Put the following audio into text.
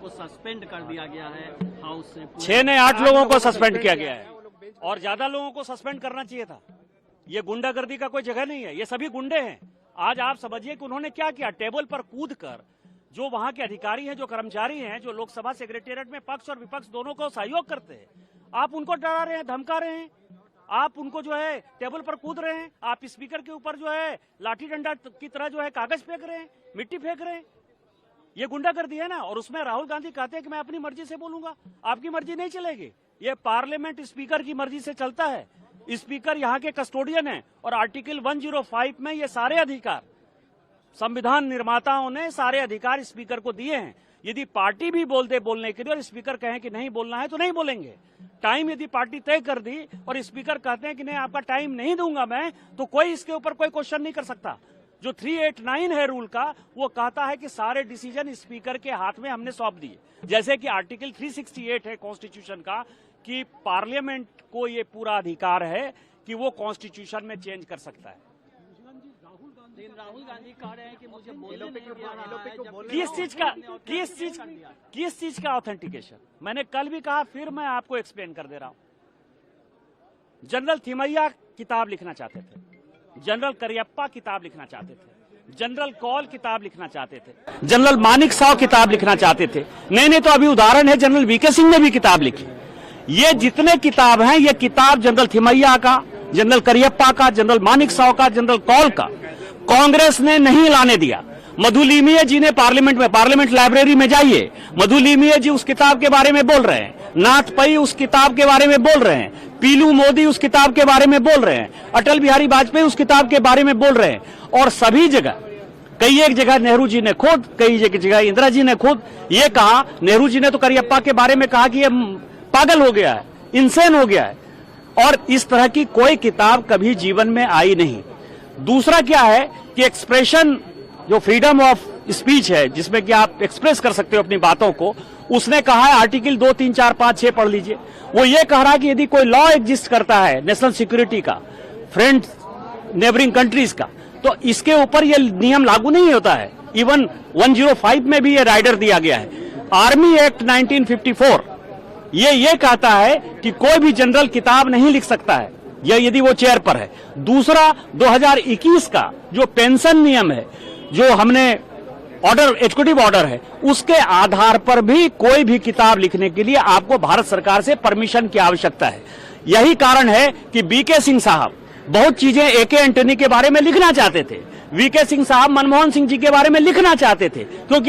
को सस्पेंड कर दिया गया है हाउस से। 6 ने 8 लोगों को सस्पेंड किया गया है और ज्यादा लोगों को सस्पेंड करना चाहिए था। ये गुंडागर्दी का कोई जगह नहीं है, ये सभी गुंडे हैं। आज आप समझिए कि उन्होंने क्या किया, टेबल पर कूद कर जो वहां के अधिकारी हैं, जो कर्मचारी हैं, जो लोकसभा सेक्रेटेरिएट में पक्ष और विपक्ष दोनों को सहयोग करते हैं, आप उनको डरा रहे हैं, धमका रहे हैं, आप उनको जो है टेबल पर कूद रहे हैं, आप स्पीकर के ऊपर जो है लाठी डंडा की तरह जो है कागज फेंक रहे हैं, मिट्टी फेंक रहे हैं। ये गुंडागर्दी है ना। और उसमें राहुल गांधी कहते हैं कि मैं अपनी मर्जी से बोलूंगा। आपकी मर्जी नहीं चलेगी, ये पार्लियामेंट स्पीकर की मर्जी से चलता है। स्पीकर यहाँ के कस्टोडियन है और आर्टिकल 105 में ये सारे अधिकार संविधान निर्माताओं ने सारे अधिकार स्पीकर को दिए हैं। यदि पार्टी भी बोलते बोलने के लिए और स्पीकर कहें कि नहीं बोलना है तो नहीं बोलेंगे। टाइम यदि पार्टी तय कर दी और स्पीकर कहते हैं कि नहीं आपका टाइम नहीं दूंगा मैं, तो कोई इसके ऊपर कोई क्वेश्चन नहीं कर सकता। जो 389 है रूल का, वो कहता है कि सारे डिसीजन स्पीकर के हाथ में हमने सौंप दिए। जैसे कि आर्टिकल 368 है कॉन्स्टिट्यूशन का कि पार्लियामेंट को ये पूरा अधिकार है कि वो कॉन्स्टिट्यूशन में चेंज कर सकता है। राहुल गांधी कह रहे हैं कि मुझे बोलने नहीं दिया रहा है। किस चीज का ऑथेंटिकेशन? मैंने कल भी कहा, फिर मैं आपको एक्सप्लेन कर दे रहा हूं। जनरल थिमैया किताब लिखना चाहते थे, जनरल करियप्पा किताब लिखना चाहते थे, जनरल कौल किताब लिखना चाहते थे, जनरल मानिक साव किताब लिखना चाहते थे। नहीं तो अभी उदाहरण है, जनरल वीके सिंह ने भी किताब लिखी। ये जितने किताब हैं, ये किताब जनरल थिमैया का, जनरल करियप्पा का, जनरल मानिक साव का, जनरल कौल का कांग्रेस ने नहीं लाने दिया। मधुलिमिया जी ने पार्लियामेंट लाइब्रेरी में जाइए, मधुलिमिया जी उस किताब के बारे में बोल रहे हैं, नाथ पई उस किताब के बारे में बोल रहे हैं, पीलू मोदी उस किताब के बारे में बोल रहे हैं, अटल बिहारी वाजपेयी उस किताब के बारे में बोल रहे हैं। और सभी जगह, कई एक जगह नेहरू जी ने खुद, कई एक जगह इंदिरा जी ने खुद ये कहा। नेहरू जी ने तो करियप्पा के बारे में कहा कि ये पागल हो गया है, इंसेन हो गया है। और इस तरह की कोई किताब कभी जीवन में आई नहीं। दूसरा क्या है कि एक्सप्रेशन, जो फ्रीडम ऑफ स्पीच है, जिसमें कि आप एक्सप्रेस कर सकते हो अपनी बातों को, उसने कहा है आर्टिकल 2, 3, 4, 5, 6 पढ़ लीजिए। वो ये कह रहा है कि यदि कोई लॉ एग्जिस्ट करता है नेशनल सिक्योरिटी का, फ्रेंड्स नेबरिंग कंट्रीज का, तो इसके ऊपर ये नियम लागू नहीं होता है। इवन 105 में भी ये राइडर दिया गया है। आर्मी एक्ट 1954 ये कहता है कि कोई भी जनरल किताब नहीं लिख सकता है, या यदि वो चेयर पर है। दूसरा 2021 का जो पेंशन नियम है, जो हमने ऑर्डर, एग्जीक्यूटिव ऑर्डर है, उसके आधार पर भी कोई भी किताब लिखने के लिए आपको भारत सरकार से परमिशन की आवश्यकता है। यही कारण है कि वीके सिंह साहब बहुत चीजें एके एंटनी के बारे में लिखना चाहते थे, वीके सिंह साहब मनमोहन सिंह जी के बारे में लिखना चाहते थे, क्योंकि